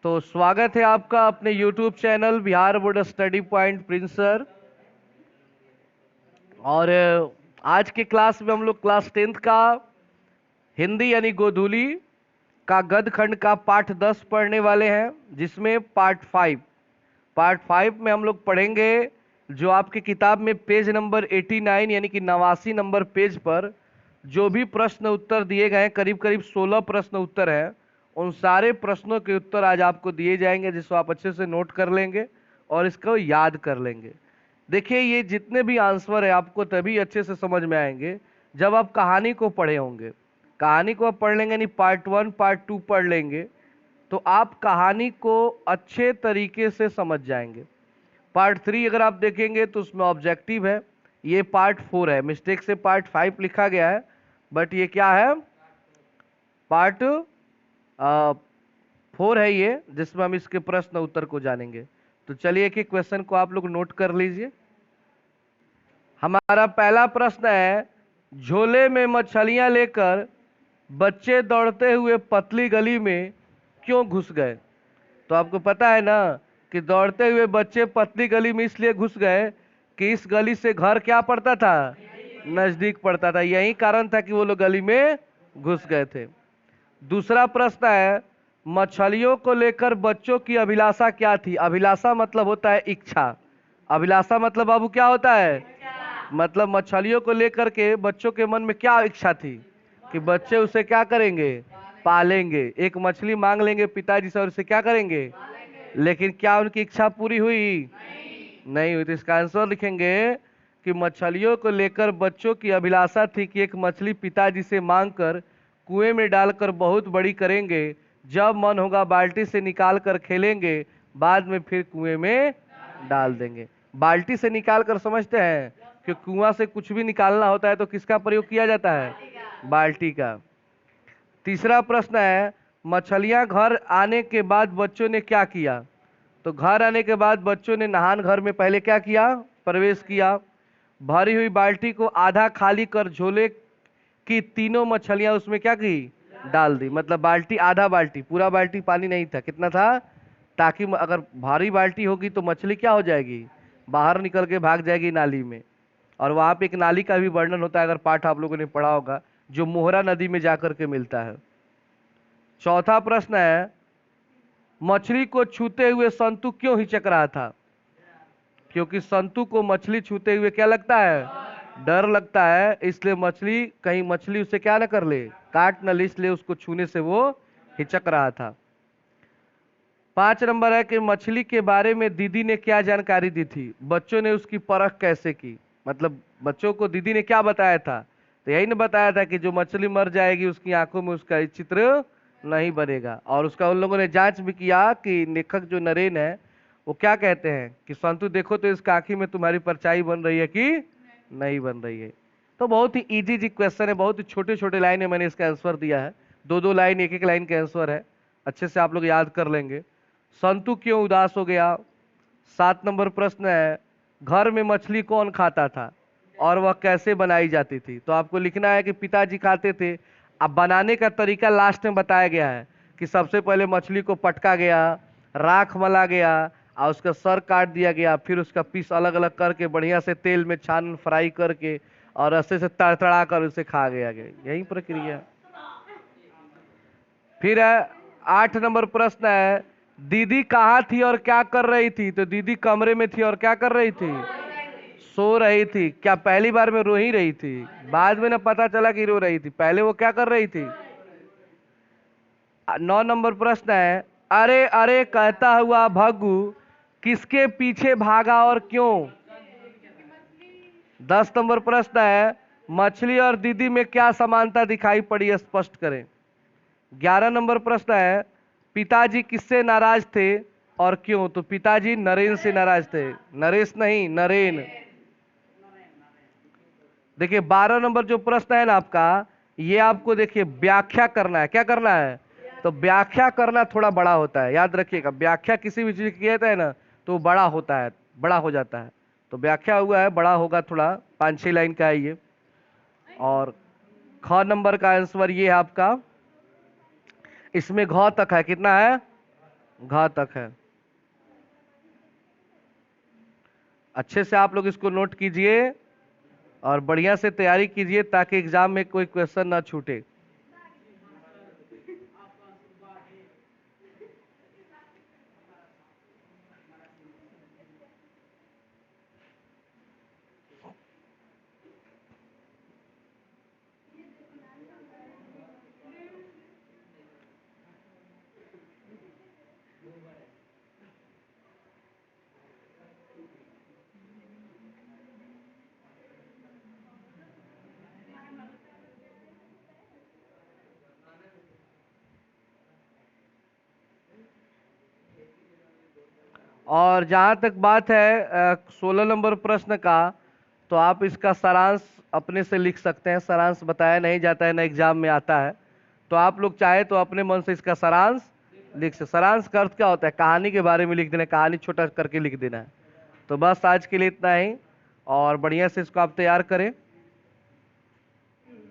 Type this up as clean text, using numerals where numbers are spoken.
तो स्वागत है आपका अपने YouTube channel Bihar board study point Prince sir. और आज के क्लास में हम लोग क्लास 10th का हिंदी यानी गोधूली का गद्य खंड का पाठ 10 पढ़ने वाले हैं, जिसमें पार्ट 5 में हम लोग पढ़ेंगे जो आपकी किताब में पेज नंबर 89 यानी कि 89 नंबर पेज पर जो भी प्रश्न उत्तर दिए गए हैं, करीब करीब 16 प्रश्न उत्तर हैं। उन सारे प्रश्नों के उत्तर आज आपको दिए जाएंगे, जिसको आप अच्छे से नोट कर लेंगे और इसको याद कर लेंगे। देखिए, ये जितने भी आंसर है आपको तभी अच्छे से समझ में आएंगे जब आप कहानी को पढ़े होंगे। कहानी को आप पढ़ लेंगे, नहीं पार्ट 1 पार्ट 2 पढ़ लेंगे तो आप कहानी को अच्छे तरीके से समझ जाएंगे। पार्ट 3 अगर आप देखेंगे तो उसमें ऑब्जेक्टिव है। ये पार्ट 4 है, मिस्टेक से पार्ट 5 लिखा गया है, बट ये क्या है, पार्ट 4 है ये, जिसमें हम इसके प्रश्न उत्तर को जानेंगे। तो चलिए एक एक क्वेश्चन को आप लोग नोट कर लीजिए। हमारा पहला प्रश्न है, झोले में मछलियां लेकर बच्चे दौड़ते हुए पतली गली में क्यों घुस गए? तो आपको पता है ना कि दौड़ते हुए बच्चे पतली गली में इसलिए घुस गए कि इस गली से घर क्या पड़ता था, नजदीक पड़ता था। यही कारण था कि वो लोग गली में घुस गए थे। दूसरा प्रश्न है, मछलियों को लेकर बच्चों की अभिलाषा क्या थी? अभिलाषा मतलब होता है इच्छा। अभिलाषा मतलब बाबू क्या होता है? मतलब मछलियों को लेकर के बच्चों के मन में क्या इच्छा थी कि बच्चे उसे क्या करेंगे, पालेंगे। एक मछली मांग लेंगे पिताजी से और उसे क्या करेंगे, लेकिन क्या उनकी इच्छा पूरी हुई? नहीं हुई। तो इसका आंसर लिखेंगे कि मछलियों को लेकर बच्चों की अभिलाषा थी कि एक मछली पिताजी से मांगकर कुएं में डालकर बहुत बड़ी करेंगे, जब मन होगा बाल्टी से निकाल कर खेलेंगे, बाद में फिर कुएं में डाल देंगे। बाल्टी से निकाल कर समझते हैं कि कुआं से कुछ भी निकालना होता है तो किसका प्रयोग किया जाता है? बाल्टी का। तीसरा प्रश्न है, मछलियां घर आने के बाद बच्चों ने क्या किया? तो घर आने के बाद बच्चों ने नहान घर में पहले क्या किया, प्रवेश किया। भरी हुई बाल्टी को आधा खाली कर झोले की तीनों मछलियां उसमें क्या की, डाल दी। मतलब बाल्टी आधा, बाल्टी पूरा बाल्टी पानी नहीं था, कितना था, ताकि अगर भारी बाल्टी होगी तो मछली क्या हो जाएगी, बाहर निकल के भाग जाएगी नाली में। और वहां पे एक नाली का भी वर्णन होता है, अगर पाठ आप लोगों ने पढ़ा होगा, जो मोहरा नदी में जाकर के मिलता है। चौथा प्रश्न है, मछली को छूते हुए संतु क्यों हिचक रहा था? क्योंकि संतु को मछली छूते हुए क्या लगता है, डर लगता है। इसलिए मछली, कहीं मछली उसे क्या न कर ले, काट न ले, इसलिए उसको छूने से वो हिचक रहा था। 5 नंबर है कि मछली के बारे में दीदी ने क्या जानकारी दी थी? बच्चों ने उसकी परख कैसे की? मतलब बच्चों को दीदी ने क्या बताया था? तो यही ने बताया था कि जो मछली मर जाएगी उसकी आंखों में उसका चित्र नहीं बनेगा। और उसका उन लोगों ने जांच भी किया कि लेखक जो नरेन है वो क्या कहते हैं कि संतु देखो तो इसका आंखी में तुम्हारी परछाई बन रही है कि नहीं बन रही है। तो बहुत ही इजी जी क्वेश्चन है, बहुत ही छोटे छोटे लाइन में मैंने इसका आंसर दिया है। 2-2 लाइन, एक एक लाइन के आंसर है, अच्छे से आप लोग याद कर लेंगे। संतु क्यों उदास हो गया? 7 नंबर प्रश्न है, घर में मछली कौन खाता था और वह कैसे बनाई जाती थी? तो आपको लिखना है कि पिताजी खाते थे। अब बनाने का तरीका लास्ट में बताया गया है कि सबसे पहले मछली को पटका गया, राख मला गया और उसका सर काट दिया गया, फिर उसका पीस अलग अलग करके बढ़िया से तेल में छान फ्राई करके और अच्छे से तड़तड़ा कर उसे खा गया। यही प्रक्रिया। फिर 8 नंबर प्रश्न है, दीदी कहाँ थी और क्या कर रही थी? तो दीदी कमरे में थी और क्या कर रही थी, सो रही थी। क्या पहली बार में रो ही रही थी? बाद में ना पता चला कि रो रही थी, पहले वो क्या कर रही थी। 9 नंबर प्रश्न है, अरे अरे कहता हुआ भग्गू किसके पीछे भागा और क्यों? 10 नंबर प्रश्न है, मछली और दीदी में क्या समानता दिखाई पड़ी, स्पष्ट करें। 11 नंबर प्रश्न है, पिताजी किससे नाराज थे और क्यों? तो पिताजी नरेन से नाराज थे, नरेश नहीं, नरेन। देखिए 12 नंबर जो प्रश्न है ना आपका, ये आपको देखिए व्याख्या करना है। क्या करना है? तो व्याख्या करना थोड़ा बड़ा होता है, याद रखिएगा। व्याख्या किसी भी चीज की कहते हैं ना तो बड़ा होता है, बड़ा हो जाता है। तो व्याख्या हुआ है, बड़ा होगा थोड़ा, 5-6 लाइन का है ये। और ख नंबर का आंसर ये है आपका, इसमें घ तक है, कितना है, घातक है। अच्छे से आप लोग इसको नोट कीजिए और बढ़िया से तैयारी कीजिए ताकि एग्जाम में कोई क्वेश्चन ना छूटे। और जहां तक बात है 16 नंबर प्रश्न का, तो आप इसका सारांश अपने से लिख सकते हैं। सारांश बताया नहीं जाता है, ना एग्जाम में आता है, तो आप लोग चाहे तो अपने मन से इसका सारांश लिख सकते। सारांश का अर्थ क्या होता है? कहानी के बारे में लिख देना, कहानी छोटा करके लिख देना है। तो बस आज के लिए इतना ही, और बढ़िया से इसको आप तैयार करें।